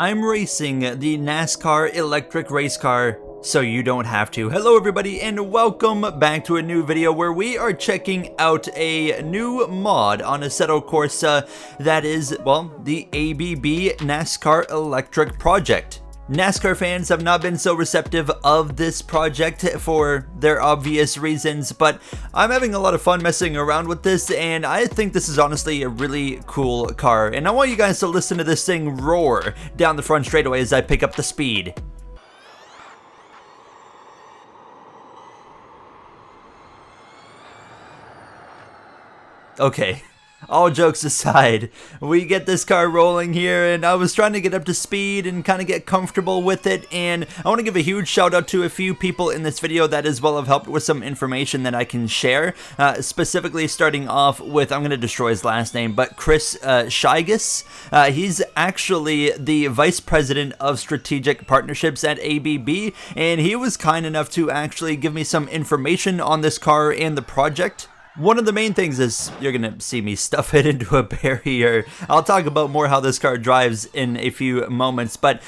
I'm racing the NASCAR electric race car so you don't have to. Hello everybody and welcome back to a new video where we are checking out a new mod on Assetto Corsa that is, well, the ABB NASCAR Electric project. NASCAR fans have not been so receptive of this project for their obvious reasons, but I'm having a lot of fun messing around with this, and I think this is honestly a really cool car. And I want you guys to listen to this thing roar down the front straightaway as I pick up the speed. Okay. All jokes aside, we get this car rolling here, and I was trying to get up to speed and kind of get comfortable with it, and I want to give a huge shout out to a few people in this video that as well have helped with some information that I can share, specifically starting off with, I'm going to destroy his last name, but Chris Shigas. He's actually the Vice President of Strategic Partnerships at ABB, and he was kind enough to actually give me some information on this car and the project. One of the main things is you're going to see me stuff it into a barrier. I'll talk about more how this car drives in a few moments, but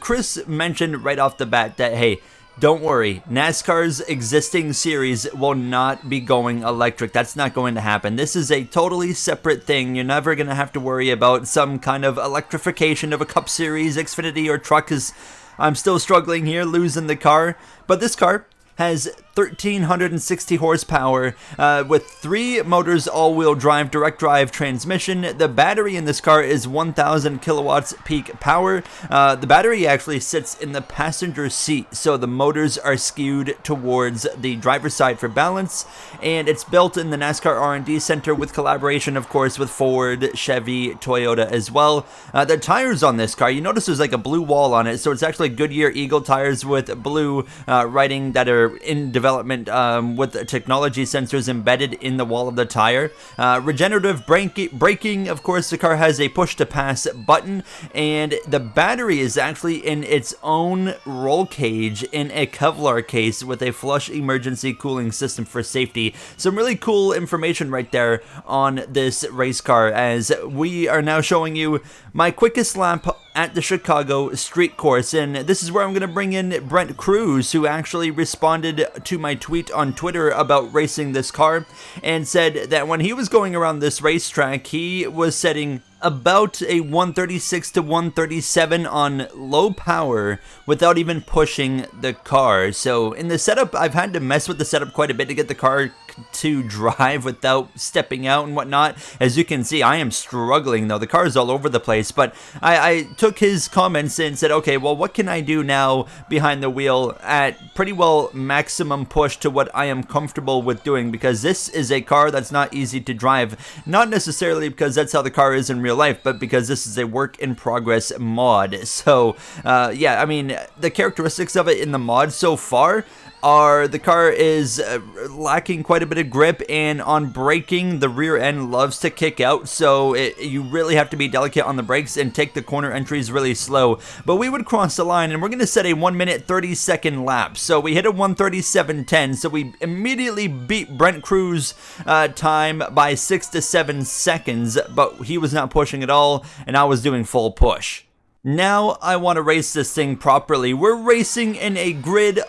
Chris mentioned right off the bat that, hey, don't worry, NASCAR's existing series will not be going electric. That's not going to happen. This is a totally separate thing. You're never going to have to worry about some kind of electrification of a Cup Series, Xfinity, or truck, because I'm still struggling here, losing the car. But this car has 1,360 horsepower with 3 motors, all-wheel drive, direct drive transmission. The battery in this car is 1,000 kilowatts peak power. The battery actually sits in the passenger seat, so the motors are skewed towards the driver's side for balance, and it's built in the NASCAR R&D Center with collaboration, of course, with Ford, Chevy, Toyota as well. The tires on this car, you notice there's like a blue wall on it, so it's actually Goodyear Eagle tires with blue writing that are in development with technology sensors embedded in the wall of the tire. Regenerative braking, of course, the car has a push to pass button, and the battery is actually in its own roll cage in a Kevlar case with a flush emergency cooling system for safety. Some really cool information right there on this race car, as we are now showing you my quickest lap at the Chicago street course, and this is where I'm going to bring in Brent Cruz, who actually responded to my tweet on Twitter about racing this car and said that when he was going around this racetrack, he was setting about a 136 to 137 on low power without even pushing the car. So in the setup, I've had to mess with the setup quite a bit to get the car to drive without stepping out and whatnot. As you can see, I am struggling though. The car is all over the place, but I took his comments and said, okay, well, what can I do now behind the wheel at pretty well maximum push to what I am comfortable with doing, because this is a car that's not easy to drive. Not necessarily because that's how the car is in real life, but because this is a work in progress mod. So yeah, I mean, the characteristics of it in the mod so far are the car is lacking quite a bit of grip, and on braking the rear end loves to kick out, so you really have to be delicate on the brakes and take the corner entries really slow. But we would cross the line, and we're going to set a 1 minute 30 second lap. So we hit a 1:37.10, so we immediately beat Brent Cruz time by 6 to 7 seconds, but he was not pushing at all and I was doing full push. Now I want to race this thing properly. We're racing in a grid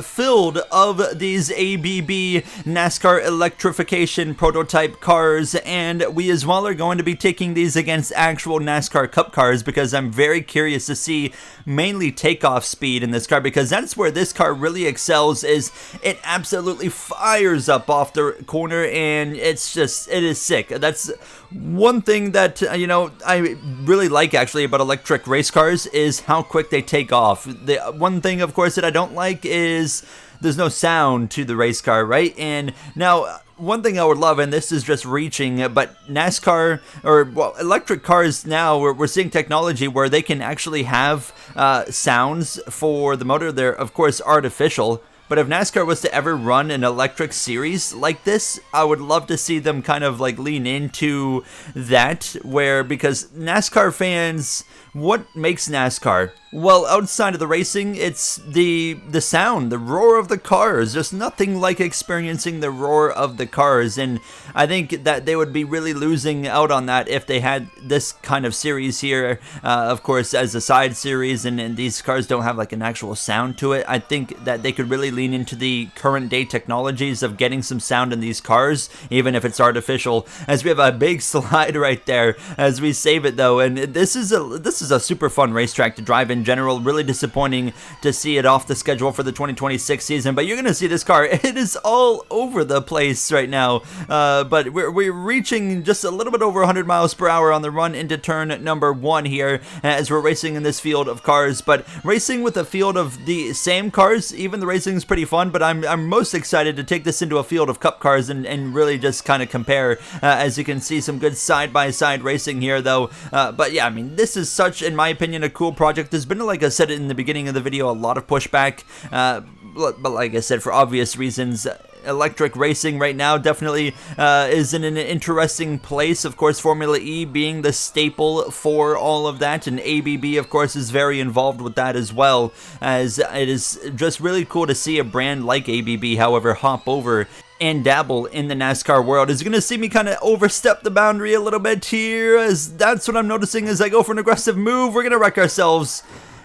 filled of these ABB NASCAR electrification prototype cars, and we as well are going to be taking these against actual NASCAR Cup cars, because I'm very curious to see mainly takeoff speed in this car, because that's where this car really excels. Is it absolutely fires up off the corner, and it's just, it is sick. That's one thing that you know, I really like actually about electric race cars is how quick they take off. The one thing, of course, that I don't like is there's no sound to the race car, right? And now, one thing I would love, and this is just reaching, but NASCAR, or well, electric cars now, we're seeing technology where they can actually have sounds for the motor. They're, of course, artificial, But if NASCAR was to ever run an electric series like this, I would love to see them kind of like lean into that, because NASCAR fans, what makes NASCAR? Well, outside of the racing, it's the sound, the roar of the cars. There's nothing like experiencing the roar of the cars, and I think that they would be really losing out on that if they had this kind of series here, of course, as a side series, and these cars don't have like an actual sound to it. I think that they could really lean into the current day technologies of getting some sound in these cars, even if it's artificial, as we have a big slide right there as we save it though, and this is a super fun racetrack to drive in general. Really disappointing to see it off the schedule for the 2026 season, but you're gonna see this car, it is all over the place right now, but we're reaching just a little bit over 100 miles per hour on the run into turn number 1 here as we're racing in this field of cars. But racing with a field of the same cars, even the racing is pretty fun, but I'm most excited to take this into a field of cup cars and really just kind of compare. As you can see, some good side-by-side racing here though, but yeah, I mean, this is such, in my opinion, a cool project. There's been, like I said in the beginning of the video, a lot of pushback, but like I said, for obvious reasons, electric racing right now definitely is in an interesting place. Of course, Formula E being the staple for all of that, and ABB, of course, is very involved with that as well, as it is just really cool to see a brand like ABB, however, hop over and dabble in the NASCAR world. Is going to see me kind of overstep the boundary a little bit here, as that's what I'm noticing as I go for an aggressive move. We're going to wreck ourselves.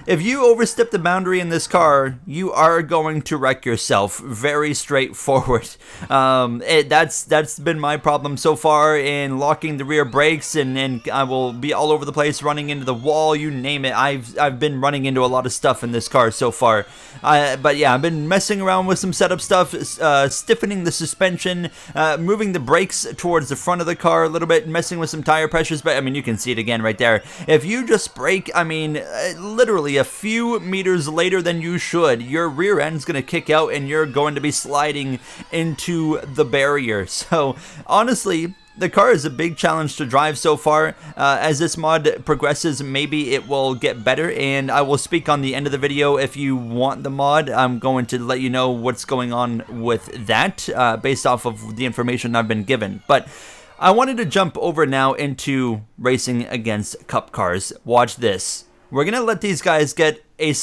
If you overstep the boundary in this car, you are going to wreck yourself. Very straightforward. That's been my problem so far in locking the rear brakes, and I will be all over the place, running into the wall, you name it. I've been running into a lot of stuff in this car so far. But yeah, I've been messing around with some setup stuff, stiffening the suspension, moving the brakes towards the front of the car a little bit, messing with some tire pressures. But I mean, you can see it again right there. If you just brake, I mean, literally a few meters later than you should, your rear end's going to kick out and you're going to be sliding into the barrier. So honestly, the car is a big challenge to drive so far. As this mod progresses, maybe it will get better, and I will speak on the end of the video. If you want the mod, I'm going to let you know what's going on with that, based off of the information I've been given. But I wanted to jump over now into racing against cup cars. Watch this. We're going to let these guys get a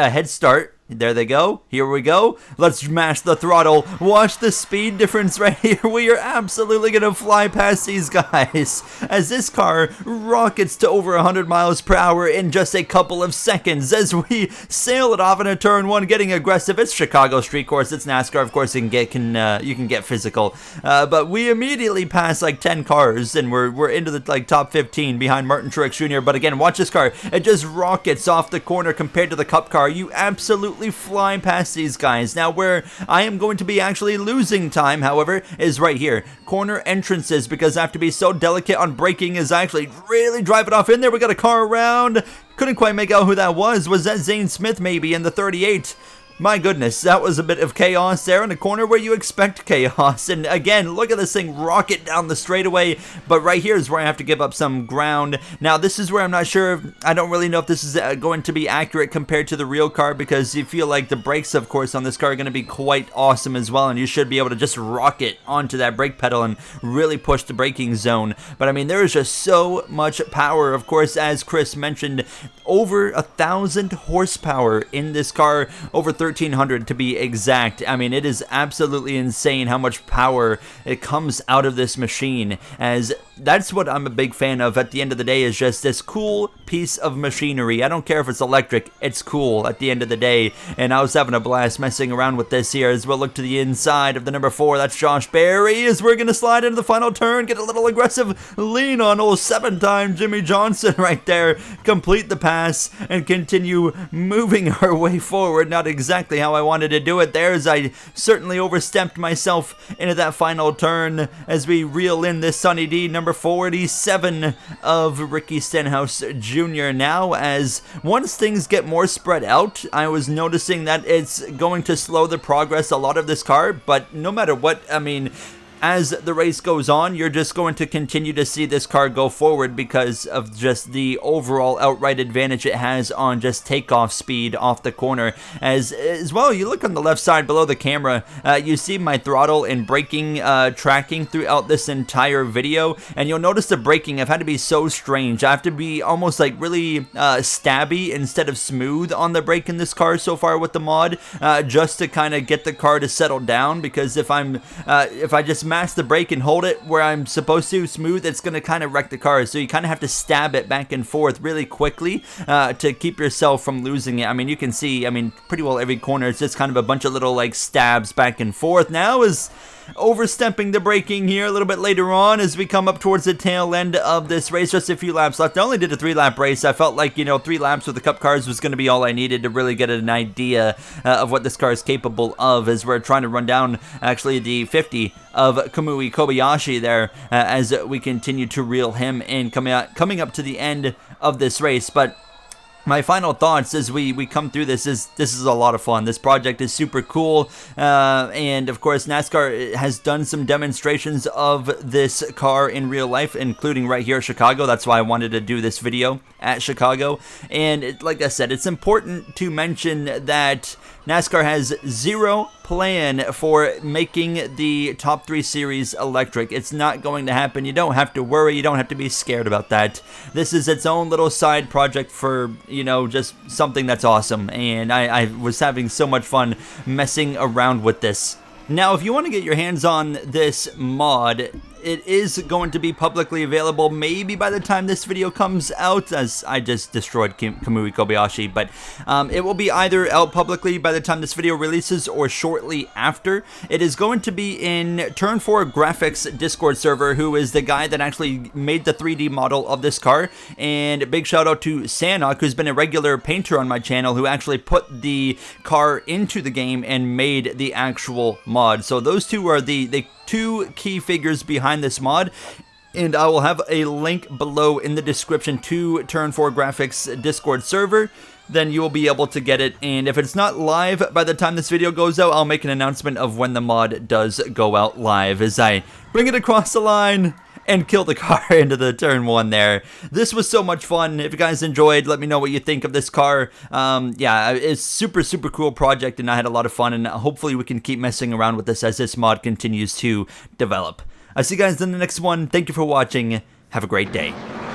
head start. There they go. Here we go. Let's mash the throttle. Watch the speed difference right here. We are absolutely going to fly past these guys as this car rockets to over 100 miles per hour in just a couple of seconds as we sail it off in a turn 1, getting aggressive. It's Chicago street course. It's NASCAR. Of course, you can get physical. But we immediately pass like 10 cars and we're into the top 15 behind Martin Truex Jr. But again, watch this car. It just rockets off the corner compared to the cup car. You absolutely fly past these guys. Now, where I am going to be actually losing time, however, is right here. Corner entrances, because I have to be so delicate on braking as I actually really drive it off in there. We got a car around. Couldn't quite make out who that was. Was that Zane Smith maybe in the 38? My goodness, that was a bit of chaos there in a corner where you expect chaos. And again, look at this thing rocket down the straightaway. But right here is where I have to give up some ground. Now, this is where I'm not sure. I don't really know if this is going to be accurate compared to the real car, because you feel like the brakes, of course, on this car are going to be quite awesome as well. And you should be able to just rocket onto that brake pedal and really push the braking zone. But I mean, there is just so much power. Of course, as Chris mentioned, over 1,000 horsepower in this car, over 1,300 to be exact. I mean, it is absolutely insane how much power it comes out of this machine, as that's what I'm a big fan of at the end of the day, is just this cool piece of machinery. I don't care if it's electric, it's cool at the end of the day, and I was having a blast messing around with this here as we'll look to the inside of the number 4. That's Josh Berry, as we're going to slide into the final turn, get a little aggressive lean on old 7-time Jimmy Johnson right there, complete the pass, and continue moving our way forward. Not exactly how I wanted to do it there, as I certainly overstepped myself into that final turn as we reel in this Sunny D number 47 of Ricky Stenhouse Jr. Now, as once things get more spread out, I was noticing that it's going to slow the progress a lot of this car, but no matter what, I mean, as the race goes on, you're just going to continue to see this car go forward because of just the overall outright advantage it has on just takeoff speed off the corner. As well, you look on the left side below the camera, you see my throttle and braking tracking throughout this entire video, and you'll notice the braking, I've had to be so strange. I have to be almost like really stabby instead of smooth on the brake in this car so far with the mod, just to kind of get the car to settle down, because if I just mash the brake and hold it where I'm supposed to smooth, it's going to kind of wreck the car. So you kind of have to stab it back and forth really quickly to keep yourself from losing it. I mean, you can see, I mean, pretty well every corner it's just kind of a bunch of little like stabs back and forth. Now is overstepping the braking here a little bit later on as we come up towards the tail end of this race. Just a few laps left. I only did a 3-lap race. I felt like, 3 laps with the Cup cars was going to be all I needed to really get an idea of what this car is capable of, as we're trying to run down actually the 50 of Kamui Kobayashi there as we continue to reel him in coming up to the end of this race. But my final thoughts as we come through this is a lot of fun. This project is super cool, and of course NASCAR has done some demonstrations of this car in real life, including right here at Chicago. That's why I wanted to do this video at Chicago. And like I said, it's important to mention that NASCAR has zero plan for making the top 3 series electric. It's not going to happen. You don't have to worry. You don't have to be scared about that. This is its own little side project for, just something that's awesome. And I was having so much fun messing around with this. Now, if you want to get your hands on this mod, it is going to be publicly available maybe by the time this video comes out, as I just destroyed Kamui Kobayashi, but it will be either out publicly by the time this video releases or shortly after. It is going to be in Turn 4 Graphics Discord server, who is the guy that actually made the 3D model of this car, and a big shout out to Sanok, who's been a regular painter on my channel, who actually put the car into the game and made the actual mod. So those two are the 2 key figures behind this mod, and I will have a link below in the description to Turn 4 Graphics Discord server. Then you will be able to get it, and if it's not live by the time this video goes out, I'll make an announcement of when the mod does go out live as I bring it across the line and kill the car into the turn 1 there. This was so much fun. If you guys enjoyed, let me know what you think of this car. Yeah, it's super cool project, and I had a lot of fun, and hopefully we can keep messing around with this as this mod continues to develop. I'll see you guys in the next one. Thank you for watching. Have a great day.